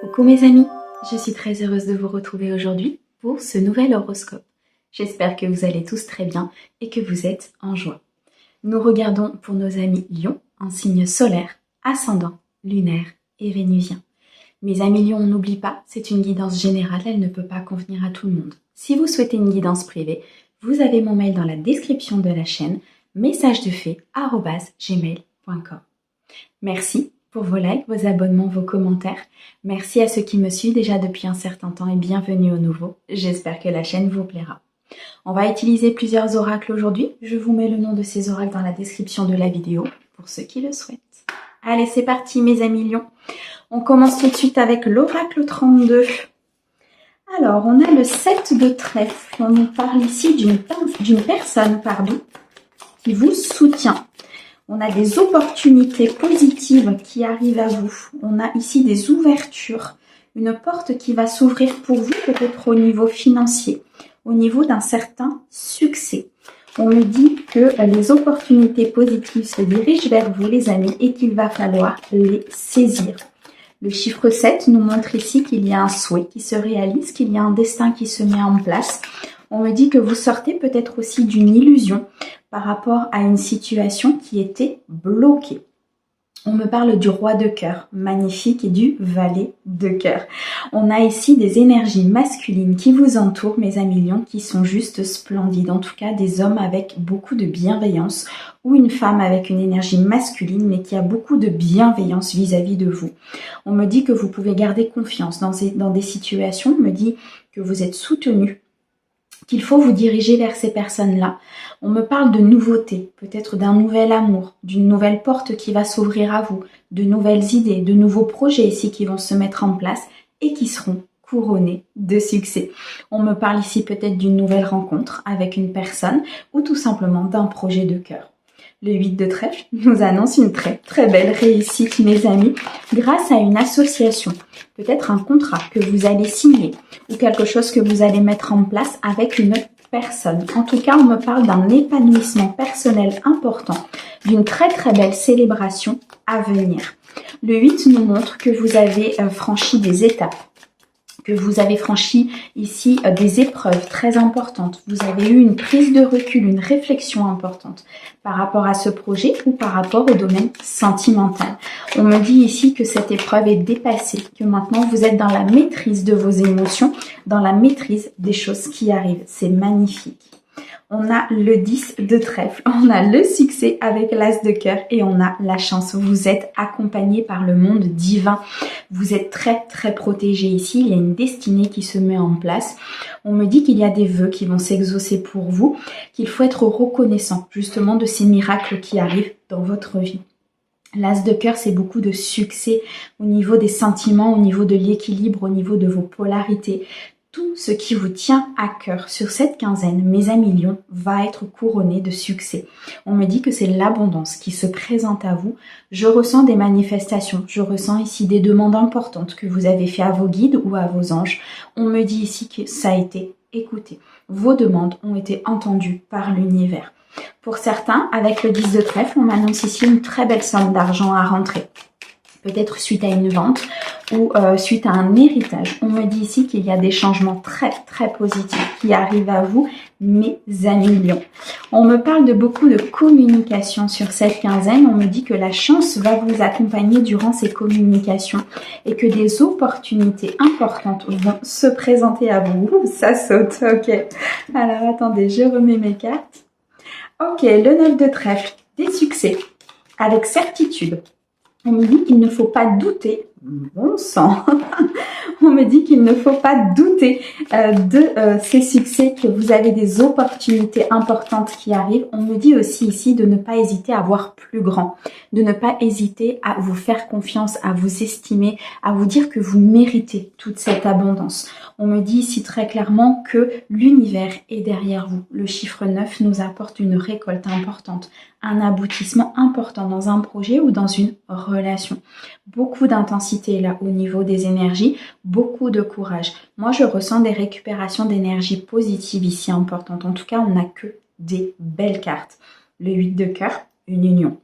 Coucou mes amis, je suis très heureuse de vous retrouver aujourd'hui pour ce nouvel horoscope. J'espère que vous allez tous très bien et que vous êtes en joie. Nous regardons pour nos amis Lion en signe solaire, ascendant, lunaire et vénusien. Mes amis Lion, n'oublie pas, c'est une guidance générale, elle ne peut pas convenir à tout le monde. Si vous souhaitez une guidance privée, vous avez mon mail dans la description de la chaîne, messagesdefée@gmail.com. Merci pour vos likes, vos abonnements, vos commentaires. Merci à ceux qui me suivent déjà depuis un certain temps et bienvenue aux nouveaux. J'espère que la chaîne vous plaira. On va utiliser plusieurs oracles aujourd'hui. Je vous mets le nom de ces oracles dans la description de la vidéo pour ceux qui le souhaitent. Allez, c'est parti mes amis Lions. On commence tout de suite avec l'oracle 32. Alors, on a le 7 de trèfle. On nous parle ici d'une personne qui vous soutient. On a des opportunités positives qui arrivent à vous. On a ici des ouvertures, une porte qui va s'ouvrir pour vous, peut-être au niveau financier, au niveau d'un certain succès. On me dit que les opportunités positives se dirigent vers vous, les amis, et qu'il va falloir les saisir. Le chiffre 7 nous montre ici qu'il y a un souhait qui se réalise, qu'il y a un destin qui se met en place. On me dit que vous sortez peut-être aussi d'une illusion par rapport à une situation qui était bloquée. On me parle du roi de cœur, magnifique, et du valet de cœur. On a ici des énergies masculines qui vous entourent, mes amis Lions, qui sont juste splendides. En tout cas, des hommes avec beaucoup de bienveillance ou une femme avec une énergie masculine, mais qui a beaucoup de bienveillance vis-à-vis de vous. On me dit que vous pouvez garder confiance dans des situations. On me dit que vous êtes soutenu, qu'il faut vous diriger vers ces personnes-là. On me parle de nouveautés, peut-être d'un nouvel amour, d'une nouvelle porte qui va s'ouvrir à vous, de nouvelles idées, de nouveaux projets ici qui vont se mettre en place et qui seront couronnés de succès. On me parle ici peut-être d'une nouvelle rencontre avec une personne ou tout simplement d'un projet de cœur. Le 8 de trèfle nous annonce une très belle réussite, mes amis, grâce à une association, peut-être un contrat que vous allez signer ou quelque chose que vous allez mettre en place avec une personne. En tout cas, on me parle d'un épanouissement personnel important, d'une très belle célébration à venir. Le 8 nous montre que vous avez franchi des étapes, que vous avez franchi ici des épreuves très importantes. Vous avez eu une prise de recul, une réflexion importante par rapport à ce projet ou par rapport au domaine sentimental. On me dit ici que cette épreuve est dépassée, que maintenant vous êtes dans la maîtrise de vos émotions, dans la maîtrise des choses qui arrivent. C'est magnifique. On a le 10 de trèfle, on a le succès avec l'as de cœur et on a la chance. Vous êtes accompagné par le monde divin. Vous êtes très protégé ici. Il y a une destinée qui se met en place. On me dit qu'il y a des vœux qui vont s'exaucer pour vous, qu'il faut être reconnaissant justement de ces miracles qui arrivent dans votre vie. L'as de cœur, c'est beaucoup de succès au niveau des sentiments, au niveau de l'équilibre, au niveau de vos polarités. Tout ce qui vous tient à cœur sur cette quinzaine, mes amis Lions, va être couronné de succès. On me dit que c'est l'abondance qui se présente à vous. Je ressens des manifestations. Je ressens ici des demandes importantes que vous avez fait à vos guides ou à vos anges. On me dit ici que ça a été écouté. Vos demandes ont été entendues par l'univers. Pour certains, avec le 10 de trèfle, on m'annonce ici une très belle somme d'argent à rentrer. Peut-être suite à une vente ou suite à un héritage. On me dit ici qu'il y a des changements très positifs qui arrivent à vous, mes amis Lions. On me parle de beaucoup de communication sur cette quinzaine. On me dit que la chance va vous accompagner durant ces communications et que des opportunités importantes vont se présenter à vous. Ouh, ça saute, ok. Alors attendez, je remets mes cartes. Ok, le 9 de trèfle, des succès avec certitude. On me dit qu'il ne faut pas douter, bon sang, on me dit qu'il ne faut pas douter de ces succès, que vous avez des opportunités importantes qui arrivent. On me dit aussi ici de ne pas hésiter à voir plus grand, de ne pas hésiter à vous faire confiance, à vous estimer, à vous dire que vous méritez toute cette abondance. On me dit ici très clairement que l'univers est derrière vous. Le chiffre 9 nous apporte une récolte importante, un aboutissement important dans un projet ou dans une relation. Beaucoup d'intensité là au niveau des énergies, beaucoup de courage. Moi, je ressens des récupérations d'énergie positive ici importantes. En tout cas, on n'a que des belles cartes. Le 8 de cœur, une union.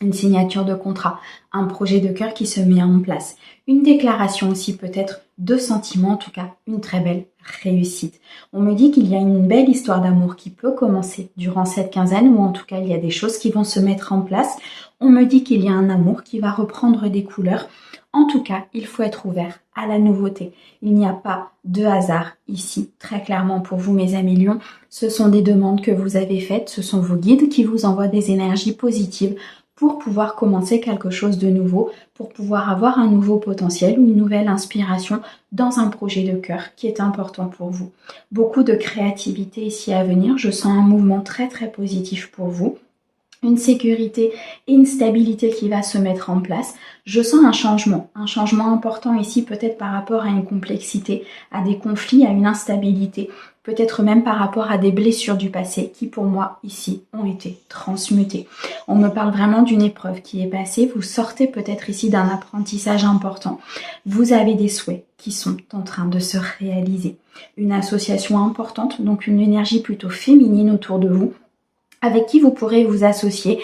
une signature de contrat, un projet de cœur qui se met en place, une déclaration aussi peut-être de sentiments, en tout cas une très belle réussite. On me dit qu'il y a une belle histoire d'amour qui peut commencer durant cette quinzaine, ou en tout cas il y a des choses qui vont se mettre en place. On me dit qu'il y a un amour qui va reprendre des couleurs. En tout cas, il faut être ouvert à la nouveauté. Il n'y a pas de hasard ici, très clairement pour vous mes amis lions. Ce sont des demandes que vous avez faites, ce sont vos guides qui vous envoient des énergies positives pour pouvoir commencer quelque chose de nouveau, pour pouvoir avoir un nouveau potentiel ou une nouvelle inspiration dans un projet de cœur qui est important pour vous. Beaucoup de créativité ici à venir, je sens un mouvement très très positif pour vous. Une sécurité et une stabilité qui va se mettre en place. Je sens un changement important ici peut-être par rapport à une complexité, à des conflits, à une instabilité, peut-être même par rapport à des blessures du passé qui pour moi ici ont été transmutées. On me parle vraiment d'une épreuve qui est passée, vous sortez peut-être ici d'un apprentissage important, vous avez des souhaits qui sont en train de se réaliser. Une association importante, donc une énergie plutôt féminine autour de vous, avec qui vous pourrez vous associer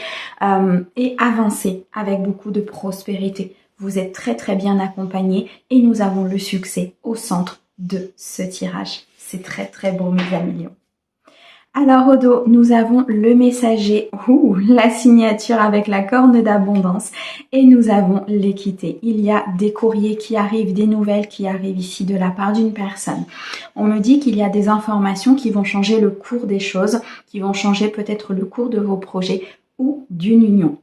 et avancer avec beaucoup de prospérité. Vous êtes très très bien accompagnés et nous avons le succès au centre de ce tirage. C'est très très beau mes amis lions. Alors au dos, nous avons le messager, la signature avec la corne d'abondance et nous avons l'équité. Il y a des courriers qui arrivent, des nouvelles qui arrivent ici de la part d'une personne. On me dit qu'il y a des informations qui vont changer le cours des choses, qui vont changer peut-être le cours de vos projets ou d'une union.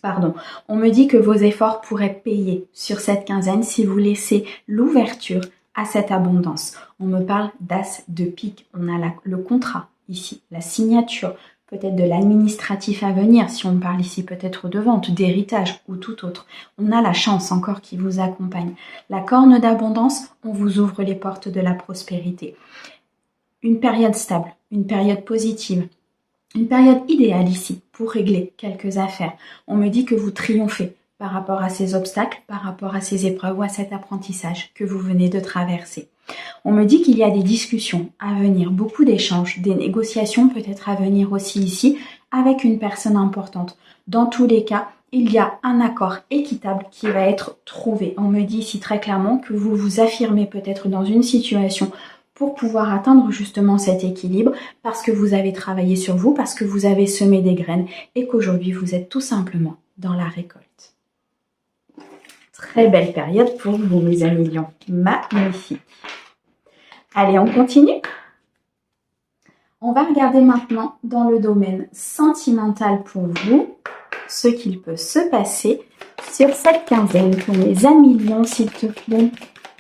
Pardon. On me dit que vos efforts pourraient payer sur cette quinzaine si vous laissez l'ouverture à cette abondance. On me parle d'as de pique. On a le contrat ici, la signature, peut-être de l'administratif à venir, si on parle ici peut-être de vente, d'héritage ou tout autre. On a la chance encore qui vous accompagne. La corne d'abondance, on vous ouvre les portes de la prospérité. Une période stable, une période positive, une période idéale ici pour régler quelques affaires. On me dit que vous triomphez par rapport à ces obstacles, par rapport à ces épreuves ou à cet apprentissage que vous venez de traverser. On me dit qu'il y a des discussions à venir, beaucoup d'échanges, des négociations peut-être à venir aussi ici avec une personne importante. Dans tous les cas, il y a un accord équitable qui va être trouvé. On me dit ici très clairement que vous vous affirmez peut-être dans une situation pour pouvoir atteindre justement cet équilibre parce que vous avez travaillé sur vous, parce que vous avez semé des graines et qu'aujourd'hui vous êtes tout simplement dans la récolte. Très belle période pour vous, mes amis lions. Magnifique. Allez, on continue. On va regarder maintenant dans le domaine sentimental pour vous, ce qu'il peut se passer sur cette quinzaine pour mes amis lions, s'il te plaît,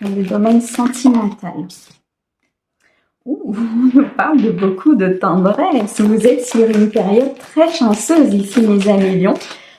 dans le domaine sentimental. On nous parle de beaucoup de tendresse. Vous êtes sur une période très chanceuse ici, mes amis lions.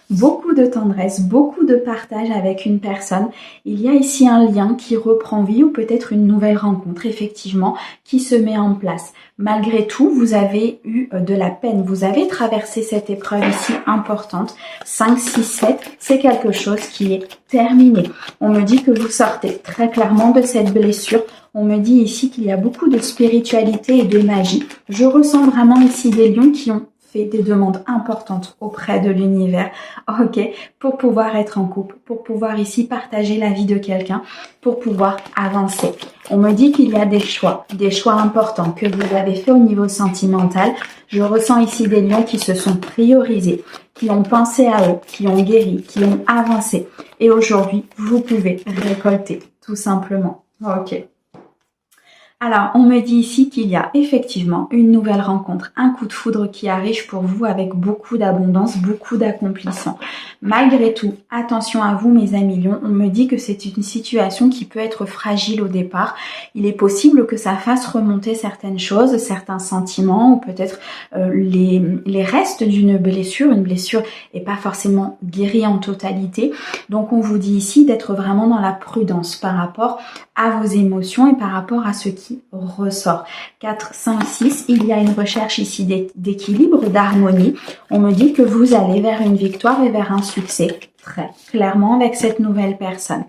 Beaucoup de tendresse, beaucoup de partage avec une personne. Il y a ici un lien qui reprend vie ou peut-être une nouvelle rencontre, effectivement, qui se met en place. Malgré tout, vous avez eu de la peine. Vous avez traversé cette épreuve ici importante. 5, 6, 7, c'est quelque chose qui est terminé. On me dit que vous sortez très clairement de cette blessure. On me dit ici qu'il y a beaucoup de spiritualité et de magie. Je ressens vraiment ici des lions qui ont fait des demandes importantes auprès de l'univers, ok, pour pouvoir être en couple, pour pouvoir ici partager la vie de quelqu'un, pour pouvoir avancer. On me dit qu'il y a des choix importants que vous avez fait au niveau sentimental. Je ressens ici des lions qui se sont priorisés, qui ont pensé à eux, qui ont guéri, qui ont avancé. Et aujourd'hui, vous pouvez récolter, tout simplement. Ok. Alors, on me dit ici qu'il y a effectivement une nouvelle rencontre, un coup de foudre qui arrive pour vous avec beaucoup d'abondance, beaucoup d'accomplissement. Malgré tout, attention à vous mes amis lions, on me dit que c'est une situation qui peut être fragile au départ. Il est possible que ça fasse remonter certaines choses, certains sentiments ou peut-être les restes d'une blessure. Une blessure n'est pas forcément guérie en totalité. Donc, on vous dit ici d'être vraiment dans la prudence par rapport à vos émotions et par rapport à ce qui ressort. 4, 5, 6, il y a une recherche ici d'équilibre, d'harmonie. On me dit que vous allez vers une victoire et vers un succès, très clairement avec cette nouvelle personne.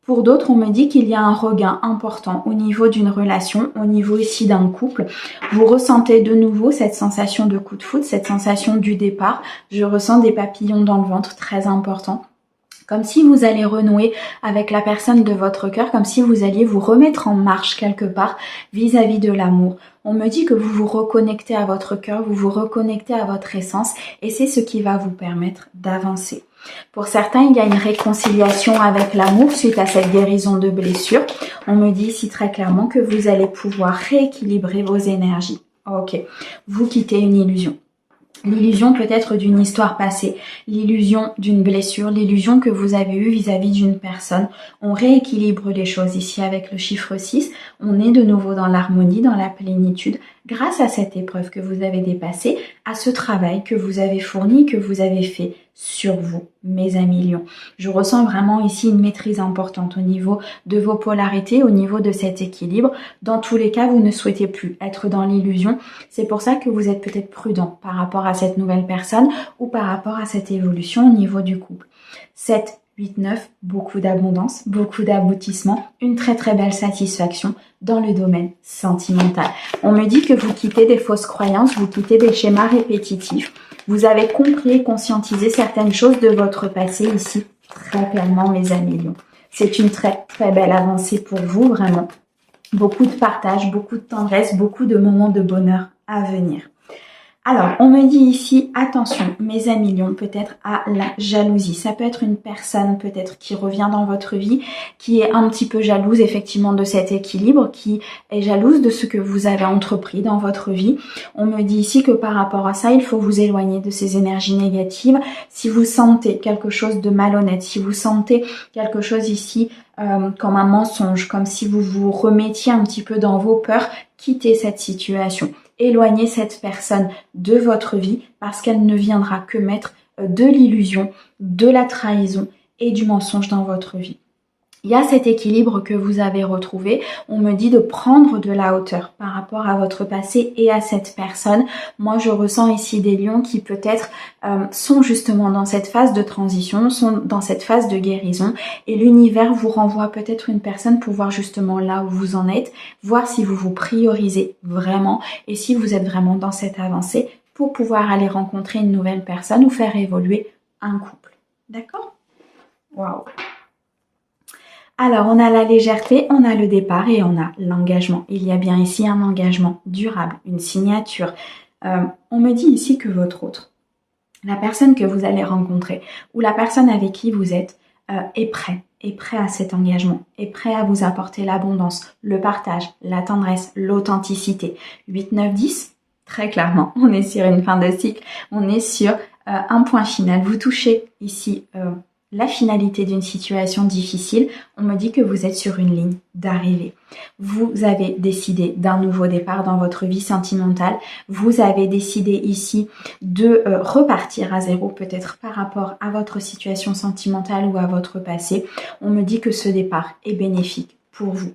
Pour d'autres, on me dit qu'il y a un regain important au niveau d'une relation, au niveau ici d'un couple. Vous ressentez de nouveau cette sensation de coup de foudre, cette sensation du départ. Je ressens des papillons dans le ventre très importants. Comme si vous allez renouer avec la personne de votre cœur, comme si vous alliez vous remettre en marche quelque part vis-à-vis de l'amour. On me dit que vous vous reconnectez à votre cœur, vous vous reconnectez à votre essence et c'est ce qui va vous permettre d'avancer. Pour certains, il y a une réconciliation avec l'amour suite à cette guérison de blessure. On me dit ici très clairement que vous allez pouvoir rééquilibrer vos énergies. Ok, vous quittez une illusion. L'illusion peut-être d'une histoire passée, l'illusion d'une blessure, l'illusion que vous avez eue vis-à-vis d'une personne. On rééquilibre les choses ici avec le chiffre 6. On est de nouveau dans l'harmonie, dans la plénitude, grâce à cette épreuve que vous avez dépassée, à ce travail que vous avez fourni, que vous avez fait sur vous, mes amis lions. Je ressens vraiment ici une maîtrise importante au niveau de vos polarités, au niveau de cet équilibre. Dans tous les cas, vous ne souhaitez plus être dans l'illusion. C'est pour ça que vous êtes peut-être prudent par rapport à cette nouvelle personne ou par rapport à cette évolution au niveau du couple. 7, 8, 9, beaucoup d'abondance, beaucoup d'aboutissement, une très très belle satisfaction dans le domaine sentimental. On me dit que vous quittez des fausses croyances, vous quittez des schémas répétitifs. Vous avez compris et conscientisé certaines choses de votre passé ici, très clairement mes amis lions. C'est une très très belle avancée pour vous, vraiment. Beaucoup de partage, beaucoup de tendresse, beaucoup de moments de bonheur à venir. Alors, on me dit ici, attention, mes amis lions, peut-être à la jalousie. Ça peut être une personne peut-être qui revient dans votre vie, qui est un petit peu jalouse effectivement de cet équilibre, qui est jalouse de ce que vous avez entrepris dans votre vie. On me dit ici que par rapport à ça, il faut vous éloigner de ces énergies négatives. Si vous sentez quelque chose de malhonnête, si vous sentez quelque chose ici comme un mensonge, comme si vous vous remettiez un petit peu dans vos peurs, quittez cette situation. Éloignez cette personne de votre vie parce qu'elle ne viendra que mettre de l'illusion, de la trahison et du mensonge dans votre vie. Il y a cet équilibre que vous avez retrouvé. On me dit de prendre de la hauteur par rapport à votre passé et à cette personne. Moi, je ressens ici des lions qui peut-être sont justement dans cette phase de transition, sont dans cette phase de guérison. Et l'univers vous renvoie peut-être une personne pour voir justement là où vous en êtes, voir si vous vous priorisez vraiment et si vous êtes vraiment dans cette avancée pour pouvoir aller rencontrer une nouvelle personne ou faire évoluer un couple. D'accord ? Waouh! Alors, on a la légèreté, on a le départ et on a l'engagement. Il y a bien ici un engagement durable, une signature. On me dit ici que votre autre, la personne que vous allez rencontrer ou la personne avec qui vous êtes est prêt à cet engagement, est prêt à vous apporter l'abondance, le partage, la tendresse, l'authenticité. 8, 9, 10, très clairement, on est sur une fin de cycle, on est sur un point final. Vous touchez ici la finalité d'une situation difficile, on me dit que vous êtes sur une ligne d'arrivée. Vous avez décidé d'un nouveau départ dans votre vie sentimentale. Vous avez décidé ici de repartir à zéro, peut-être par rapport à votre situation sentimentale ou à votre passé. On me dit que ce départ est bénéfique pour vous.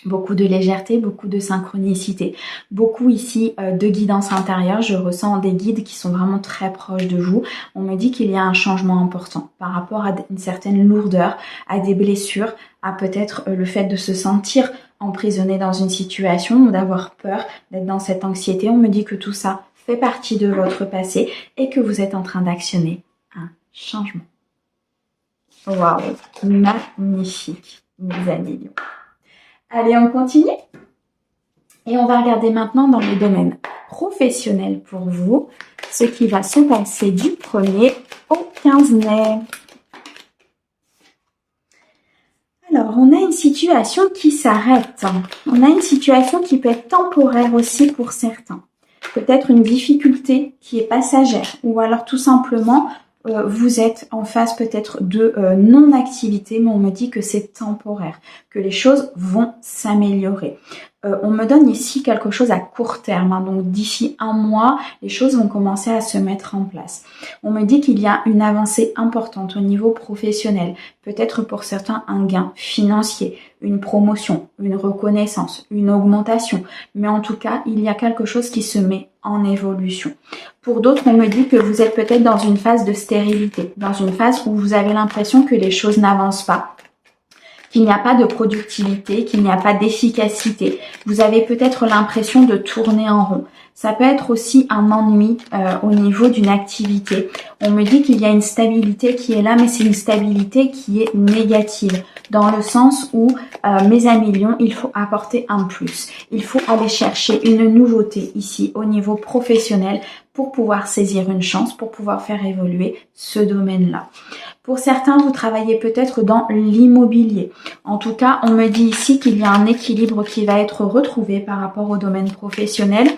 Beaucoup de légèreté, beaucoup de synchronicité, beaucoup ici de guidance intérieure. Je ressens des guides qui sont vraiment très proches de vous. On me dit qu'il y a un changement important par rapport à une certaine lourdeur, à des blessures, à peut-être le fait de se sentir emprisonné dans une situation ou d'avoir peur, d'être dans cette anxiété. On me dit que tout ça fait partie de votre passé et que vous êtes en train d'actionner un changement. Waouh, magnifique, mes amis. Allez, on continue. Et on va regarder maintenant dans le domaine professionnel pour vous, ce qui va se passer du 1er au 15 mai. Alors, on a une situation qui s'arrête. On a une situation qui peut être temporaire aussi pour certains. Peut-être une difficulté qui est passagère ou alors tout simplement vous êtes en phase peut-être de non-activité, mais on me dit que c'est temporaire, que les choses vont s'améliorer. On me donne ici quelque chose à court terme, hein, donc d'ici un mois, les choses vont commencer à se mettre en place. On me dit qu'il y a une avancée importante au niveau professionnel, peut-être pour certains un gain financier, une promotion, une reconnaissance, une augmentation, mais en tout cas, il y a quelque chose qui se met en évolution. Pour d'autres, on me dit que vous êtes peut-être dans une phase de stérilité, dans une phase où vous avez l'impression que les choses n'avancent pas, qu'il n'y a pas de productivité, qu'il n'y a pas d'efficacité. Vous avez peut-être l'impression de tourner en rond. Ça peut être aussi un ennui au niveau d'une activité. On me dit qu'il y a une stabilité qui est là, mais c'est une stabilité qui est négative. Dans le sens où, mes amis lions, il faut apporter un plus. Il faut aller chercher une nouveauté ici au niveau professionnel pour pouvoir saisir une chance, pour pouvoir faire évoluer ce domaine-là. Pour certains, vous travaillez peut-être dans l'immobilier. En tout cas, on me dit ici qu'il y a un équilibre qui va être retrouvé par rapport au domaine professionnel.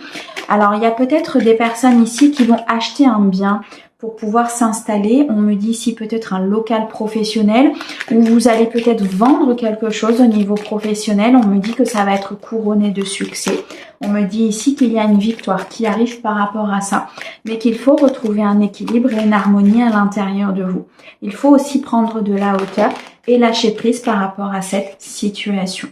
Alors, il y a peut-être des personnes ici qui vont acheter un bien pour pouvoir s'installer. On me dit ici peut-être un local professionnel où vous allez peut-être vendre quelque chose au niveau professionnel. On me dit que ça va être couronné de succès. On me dit ici qu'il y a une victoire qui arrive par rapport à ça, mais qu'il faut retrouver un équilibre et une harmonie à l'intérieur de vous. Il faut aussi prendre de la hauteur et lâcher prise par rapport à cette situation.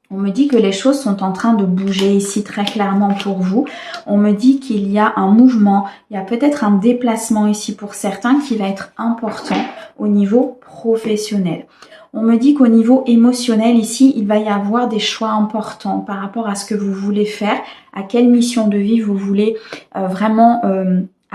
On me dit que les choses sont en train de bouger ici très clairement pour vous. On me dit qu'il y a un mouvement, il y a peut-être un déplacement ici pour certains qui va être important au niveau professionnel. On me dit qu'au niveau émotionnel ici, il va y avoir des choix importants par rapport à ce que vous voulez faire, à quelle mission de vie vous voulez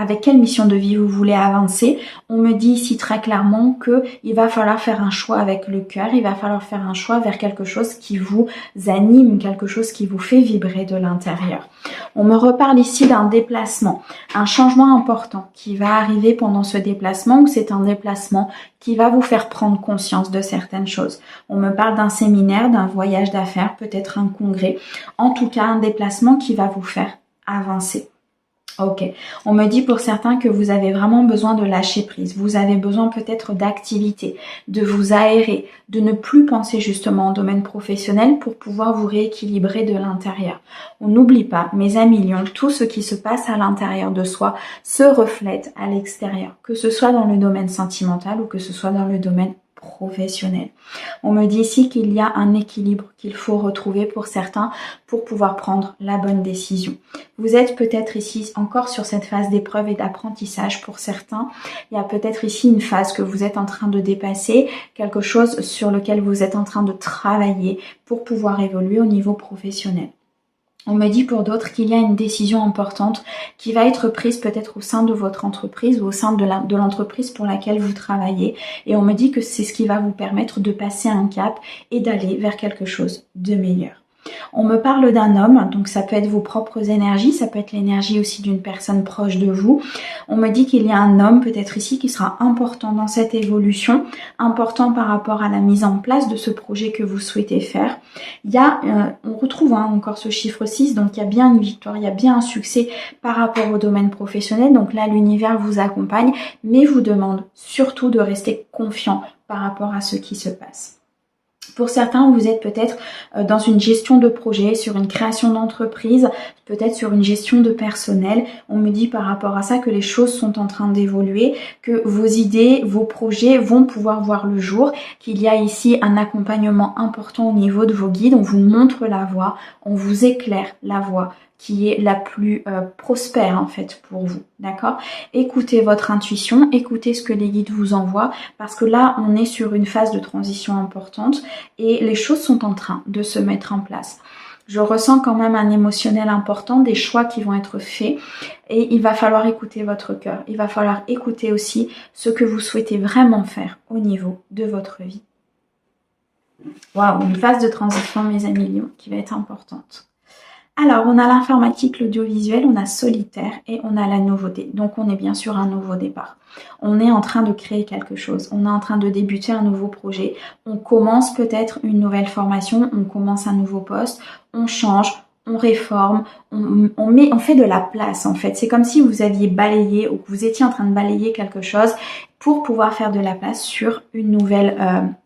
avec quelle mission de vie vous voulez avancer. On me dit ici très clairement que il va falloir faire un choix avec le cœur, il va falloir faire un choix vers quelque chose qui vous anime, quelque chose qui vous fait vibrer de l'intérieur. On me reparle ici d'un déplacement, un changement important qui va arriver pendant ce déplacement, ou c'est un déplacement qui va vous faire prendre conscience de certaines choses. On me parle d'un séminaire, d'un voyage d'affaires, peut-être un congrès, en tout cas un déplacement qui va vous faire avancer. Ok, on me dit pour certains que vous avez vraiment besoin de lâcher prise. Vous avez besoin peut-être d'activité, de vous aérer, de ne plus penser justement au domaine professionnel pour pouvoir vous rééquilibrer de l'intérieur. On n'oublie pas, mes amis lions, tout ce qui se passe à l'intérieur de soi se reflète à l'extérieur, que ce soit dans le domaine sentimental ou que ce soit dans le domaine professionnel. On me dit ici qu'il y a un équilibre qu'il faut retrouver pour certains pour pouvoir prendre la bonne décision. Vous êtes peut-être ici encore sur cette phase d'épreuve et d'apprentissage pour certains. Il y a peut-être ici une phase que vous êtes en train de dépasser, quelque chose sur lequel vous êtes en train de travailler pour pouvoir évoluer au niveau professionnel. On me dit pour d'autres qu'il y a une décision importante qui va être prise peut-être au sein de votre entreprise ou au sein de l'entreprise pour laquelle vous travaillez. Et on me dit que c'est ce qui va vous permettre de passer un cap et d'aller vers quelque chose de meilleur. On me parle d'un homme, donc ça peut être vos propres énergies, ça peut être l'énergie aussi d'une personne proche de vous. On me dit qu'il y a un homme peut-être ici qui sera important dans cette évolution, important par rapport à la mise en place de ce projet que vous souhaitez faire. Il y a, on retrouve encore ce chiffre 6, donc il y a bien une victoire, il y a bien un succès par rapport au domaine professionnel. Donc là, l'univers vous accompagne, mais vous demande surtout de rester confiant par rapport à ce qui se passe. Pour certains, vous êtes peut-être dans une gestion de projet, sur une création d'entreprise, peut-être sur une gestion de personnel. On me dit par rapport à ça que les choses sont en train d'évoluer, que vos idées, vos projets vont pouvoir voir le jour, qu'il y a ici un accompagnement important au niveau de vos guides. On vous montre la voie, on vous éclaire la voie qui est la plus prospère en fait pour vous, d'accord? Écoutez votre intuition, écoutez ce que les guides vous envoient, parce que là, on est sur une phase de transition importante et les choses sont en train de se mettre en place. Je ressens quand même un émotionnel important, des choix qui vont être faits et il va falloir écouter votre cœur. Il va falloir écouter aussi ce que vous souhaitez vraiment faire au niveau de votre vie. Waouh, une phase de transition, mes amis lions, qui va être importante. Alors, on a l'informatique, l'audiovisuel, on a solitaire et on a la nouveauté. Donc, on est bien sûr un nouveau départ. On est en train de créer quelque chose. On est en train de débuter un nouveau projet. On commence peut-être une nouvelle formation. On commence un nouveau poste. On change. On réforme, on fait de la place en fait. C'est comme si vous aviez balayé ou que vous étiez en train de balayer quelque chose pour pouvoir faire de la place sur une nouvelle,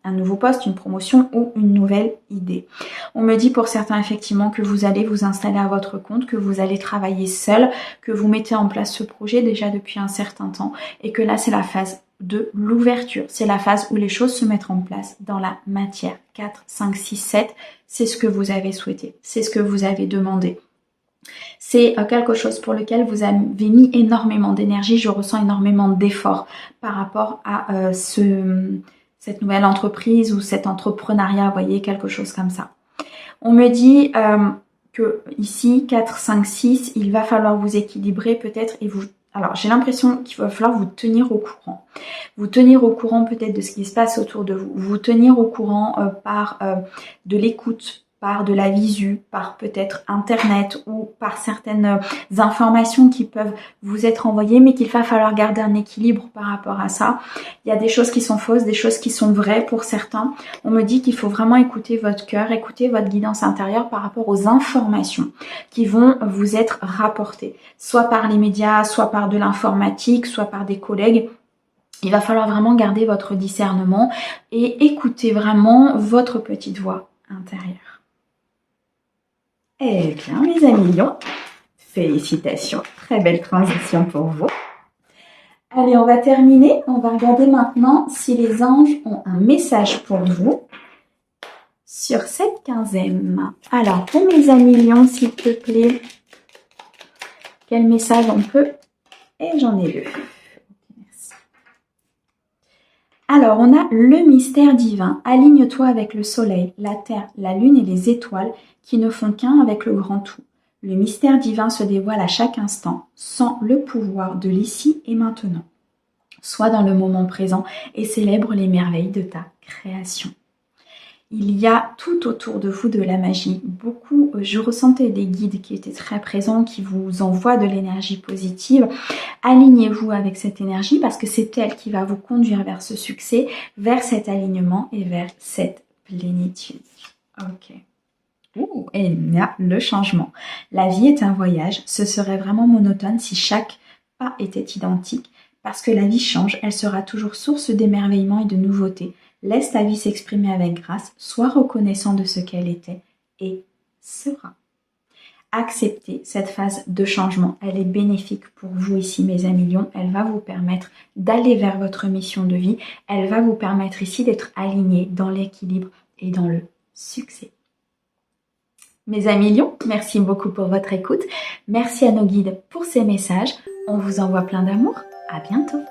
un nouveau poste, une promotion ou une nouvelle idée. On me dit pour certains effectivement que vous allez vous installer à votre compte, que vous allez travailler seul, que vous mettez en place ce projet déjà depuis un certain temps et que là c'est la phase de l'ouverture. C'est la phase où les choses se mettent en place dans la matière. 4, 5, 6, 7, c'est ce que vous avez souhaité, c'est ce que vous avez demandé. C'est quelque chose pour lequel vous avez mis énormément d'énergie, je ressens énormément d'efforts par rapport à cette nouvelle entreprise ou cet entrepreneuriat, vous voyez, quelque chose comme ça. On me dit que ici, 4, 5, 6, il va falloir vous équilibrer peut-être et vous... Alors, j'ai l'impression qu'il va falloir vous tenir au courant. Vous tenir au courant peut-être de ce qui se passe autour de vous. Vous tenir au courant par de l'écoute, par de la visu, par peut-être Internet ou par certaines informations qui peuvent vous être envoyées, mais qu'il va falloir garder un équilibre par rapport à ça. Il y a des choses qui sont fausses, des choses qui sont vraies pour certains. On me dit qu'il faut vraiment écouter votre cœur, écouter votre guidance intérieure par rapport aux informations qui vont vous être rapportées, soit par les médias, soit par de l'informatique, soit par des collègues. Il va falloir vraiment garder votre discernement et écouter vraiment votre petite voix intérieure. Eh bien, mes amis lions, félicitations, très belle transition pour vous. Allez, on va terminer. On va regarder maintenant si les anges ont un message pour vous sur cette quinzaine. Alors, pour mes amis lions, s'il te plaît, quel message on peut? Et j'en ai 2. Merci. Alors, on a le mystère divin. Aligne-toi avec le soleil, la terre, la lune et les étoiles qui ne font qu'un avec le grand tout. Le mystère divin se dévoile à chaque instant, sans le pouvoir de l'ici et maintenant. Sois dans le moment présent et célèbre les merveilles de ta création. Il y a tout autour de vous de la magie. Beaucoup, je ressentais des guides qui étaient très présents, qui vous envoient de l'énergie positive. Alignez-vous avec cette énergie parce que c'est elle qui va vous conduire vers ce succès, vers cet alignement et vers cette plénitude. Ok. Et il y a le changement. La vie est un voyage. Ce serait vraiment monotone si chaque pas était identique. Parce que la vie change, elle sera toujours source d'émerveillement et de nouveautés. Laisse ta vie s'exprimer avec grâce. Sois reconnaissant de ce qu'elle était et sera. Acceptez cette phase de changement. Elle est bénéfique pour vous ici, mes amis lions. Elle va vous permettre d'aller vers votre mission de vie. Elle va vous permettre ici d'être aligné dans l'équilibre et dans le succès. Mes amis lions, merci beaucoup pour votre écoute. Merci à nos guides pour ces messages. On vous envoie plein d'amour. À bientôt.